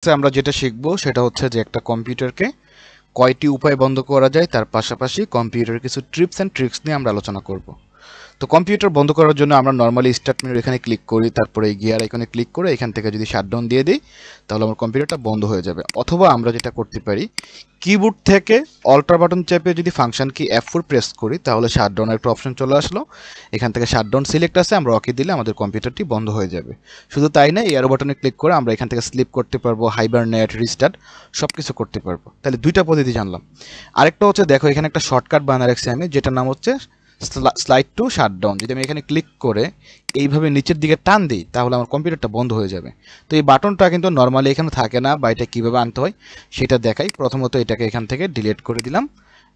আমরা যেটা শিখবো সেটা হচ্ছে যে একটা কম্পিউটারকে কয়টি উপায় বন্ধ করা যায়, তার পাশাপাশি কম্পিউটারের কিছু টিপস অ্যান্ড ট্রিক্স নিয়ে আমরা আলোচনা করব। তো কম্পিউটার বন্ধ করার জন্য আমরা নর্মালি স্টার্ট মেনুর এখানে ক্লিক করি, তারপরে এই গিয়ার আইকনে ক্লিক করে এখান থেকে যদি শাটডাউন দিয়ে দিই তাহলে আমার কম্পিউটারটা বন্ধ হয়ে যাবে। অথবা আমরা যেটা করতে পারি, কিবোর্ড থেকে অল্টার বাটন চেপে যদি ফাংশন কি F4 প্রেস করি তাহলে শাটডাউনের একটা অপশন চলে আসলো। এখান থেকে শাটডাউন সিলেক্ট আছে, আমরা ওকে দিলে আমাদের কম্পিউটারটি বন্ধ হয়ে যাবে। শুধু তাই না, এয়ারো বাটনে ক্লিক করে আমরা এখান থেকে স্লিপ করতে পারবো, হাইবারনেট, রিস্টার্ট সব কিছু করতে পারবো। তাহলে দুইটা পদ্ধতি জানলাম। আরেকটা হচ্ছে দেখো এখানে একটা শর্টকাট বানিয়ে রাখছি আমি, যেটার নাম হচ্ছে স্লাইড টু শাটডাউন। যদি আমি এখানে ক্লিক করে এইভাবে নিচের দিকে টান দিই তাহলে আমার কম্পিউটারটা বন্ধ হয়ে যাবে। তো এই বাটনটা কিন্তু নর্মালি এখানে থাকে না, বা এটা কীভাবে আনতে হয় সেটা দেখাই। প্রথমত এটাকে এখান থেকে ডিলিট করে দিলাম,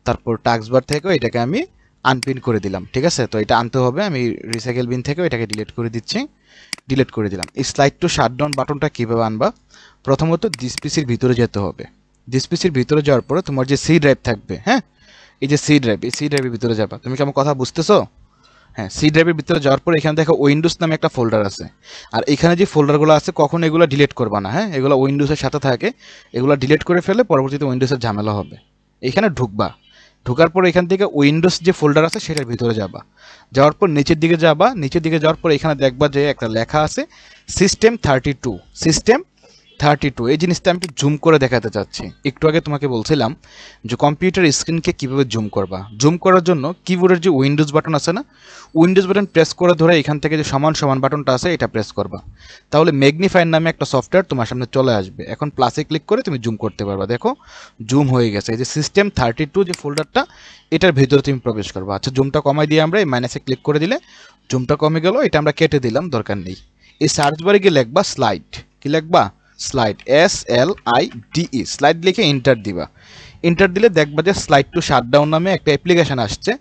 তারপর টাস্ক বার থেকেও এটাকে আমি আনপিন করে দিলাম। ঠিক আছে, তো এটা আনতে হবে, আমি রিসাইকেল বিন থেকেও এটাকে ডিলিট করে দিচ্ছি, ডিলিট করে দিলাম। এই স্লাইড টু শাটডাউন বাটনটা কীভাবে আনবা, প্রথমত ডিস পিসির ভিতরে যেতে হবে। ডিস পিসির ভিতরে যাওয়ার পরে তোমার যে সি ড্রাইভ থাকবে, হ্যাঁ এই যে সি ড্রাইভ, এই সি ড্রাইভের ভিতরে যাবা। তুমি কি আমার কথা বুঝতেছো? হ্যাঁ, সি ড্রাইভের ভিতরে যাওয়ার পর এখানে দেখো উইন্ডোজ নামে একটা ফোল্ডার আছে। আর এখানে যে ফোল্ডারগুলো আছে কখনো এগুলো ডিলিট করবা না, হ্যাঁ এগুলো উইন্ডোজের সাথে থাকে, এগুলো ডিলিট করে ফেলে পরবর্তীতে উইন্ডোজের ঝামেলা হবে। এখানে ঢুকবা, ঢোকার পর এখান থেকে উইন্ডোজ যে ফোল্ডার আছে সেটার ভিতরে যাবা। যাওয়ার পর নিচের দিকে যাবা, নিচের দিকে যাওয়ার পর এখানে দেখবা যে একটা লেখা আছে সিস্টেম 32। সিস্টেম 32, এই জিনিসটা আমি একটু জুম করে দেখাতে চাচ্ছি। একটু আগে তোমাকে বলছিলাম যে কম্পিউটার স্ক্রিনকে কীভাবে জুম করবা। জুম করার জন্য কিবোর্ডের যে উইন্ডোজ বাটন আছে না, উইন্ডোজ বাটন প্রেস করে ধরে এখান থেকে যে সমান সমান বাটনটা আছে এটা প্রেস করবা, তাহলে ম্যাগনিফায়ার নামে একটা সফটওয়্যার তোমার সামনে চলে আসবে। এখন প্লাসে ক্লিক করে তুমি জুম করতে পারবা। দেখো জুম হয়ে গেছে। এই যে সিস্টেম 32 যে ফোল্ডারটা, এটার ভিতরে তুমি প্রবেশ করবা। আচ্ছা, জুমটা কমাই দিয়ে আমরা এই মাইনাসে ক্লিক করে দিলে জুমটা কমে গেল, এটা আমরা কেটে দিলাম, দরকার নেই। এই সার্চ বারে গিয়ে লিখবা স্লাইড। কি লিখবা? স্লাইড, SLIDE, স্লাইড লিখে এন্টার দিবা। এন্টার দিলে দেখবা যে স্লাইড টু শাটডাউন নামে একটা অ্যাপ্লিকেশন আসছে।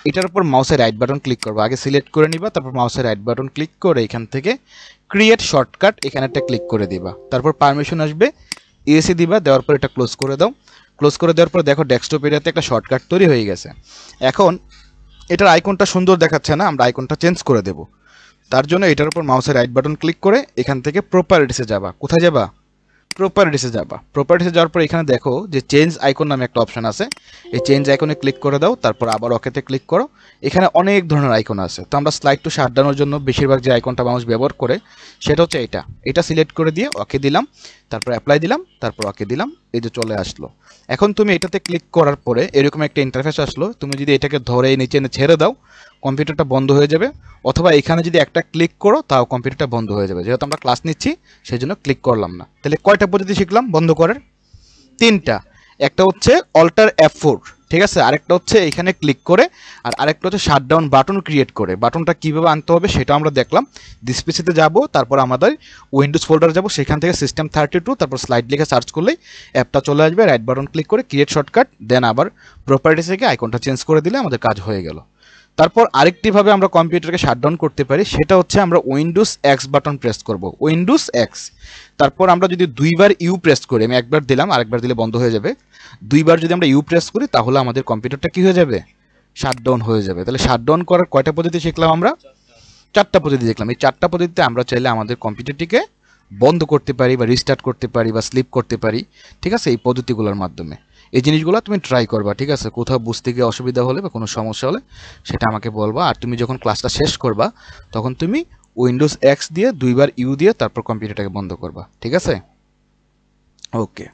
এটার উপর মাউসের রাইট বাটন ক্লিক করবা, আগে সিলেক্ট করে নিবা, তারপর মাউসের রাইট বাটন ক্লিক করে এখান থেকে ক্রিয়েট শর্টকাট এখানে একটা ক্লিক করে দিবা। তারপর পারমিশন আসবে, ESC দিবা, দেওয়ার পর এটা ক্লোজ করে দাও। ক্লোজ করে দেওয়ার পর দেখো ডেস্কটপ এরিয়াতে একটা শর্টকাট তৈরি হয়ে গেছে। এখন এটার আইকনটা সুন্দর দেখাচ্ছে না, আমরা আইকনটা চেঞ্জ করে দেব। তার জন্য এটার উপর মাউসের রাইট বাটন ক্লিক করে এখান থেকে প্রপার্টিসে যাবা। কোথায় যাবা? প্রপার্টিসে যাবা। প্রপার্টিসে যাওয়ার পর এখানে দেখো যে চেঞ্জ আইকন নামে একটা অপশন আছে, এই চেঞ্জ আইকনে ক্লিক করে দাও, তারপর আবার ওকেতে ক্লিক করো। এখানে অনেক ধরনের আইকন আছে, তো আমরা স্লাইড টু শাটডাউনের জন্য বেশিরভাগ যে আইকনটা মানুষ ব্যবহার করে সেটা হচ্ছে এটা সিলেক্ট করে দিয়ে ওকে দিলাম, তারপর অ্যাপ্লাই দিলাম, তারপর ওকে দিলাম, এই যে চলে আসলো। এখন তুমি এটাতে ক্লিক করার পরে এরকম একটা ইন্টারফেস আসলো, তুমি যদি এটাকে ধরে নিচে এনে ছেড়ে দাও কম্পিউটারটা বন্ধ হয়ে যাবে, অথবা এখানে যদি একটা ক্লিক করো তাও কম্পিউটারটা বন্ধ হয়ে যাবে। যেহেতু আমরা ক্লাস নিচ্ছি সেই জন্য ক্লিক করলাম না। তাহলে কয়টা পদ্ধতি শিখলাম বন্ধ করার? তিনটা। একটা হচ্ছে অল্টার F4, ঠিক আছে, আরেকটা হচ্ছে এখানে ক্লিক করে, আর আরেকটা হচ্ছে শাটডাউন বাটন ক্রিয়েট করে। বাটনটা কীভাবে আনতে হবে সেটা আমরা দেখলাম। ডিসপিসিতে যাব, তারপর আমাদের উইন্ডোজ ফোল্ডারে যাব, সেখান থেকে সিস্টেম 32, তারপর স্লাইড লিখে সার্চ করলেই অ্যাপটা চলে আসবে। রাইট বাটন ক্লিক করে ক্রিয়েট শর্টকাট, দেন আবার প্রপার্টিস থেকে আইকনটা চেঞ্জ করে দিলে আমাদের কাজ হয়ে গেল। তারপর আরেকটিভাবে আমরা কম্পিউটারকে শাটডাউন করতে পারি, সেটা হচ্ছে আমরা উইন্ডোজ X বাটন প্রেস করব, উইন্ডোজ X। তারপর আমরা যদি দুইবার ইউ প্রেস করি, আমি একবার দিলাম আরেকবার দিলে বন্ধ হয়ে যাবে, দুইবার যদি আমরা ইউ প্রেস করি তাহলে আমাদের কম্পিউটারটা কি হয়ে যাবে? শাটডাউন হয়ে যাবে। তাহলে শাটডাউন করার কয়টা পদ্ধতি শিখলাম আমরা? চারটা পদ্ধতি দেখলাম। এই চারটা পদ্ধতিতে আমরা চাইলে আমাদের কম্পিউটারটিকে বন্ধ করতে পারি, বা রিস্টার্ট করতে পারি, বা স্লিপ করতে পারি। ঠিক আছে, এই পদ্ধতিগুলোর মাধ্যমে এই জিনিসগুলো তুমি ট্রাই করবা। ঠিক আছে, কোথাও বুঝতে গিয়ে অসুবিধা হলে বা কোনো সমস্যা হলে সেটা আমাকে বলবা। আর তুমি যখন ক্লাসটা শেষ করবা তখন তুমি উইন্ডোজ X দিয়ে দুইবার ইউ দিয়ে তারপর কম্পিউটারটাকে বন্ধ করবা। ঠিক আছে, ওকে।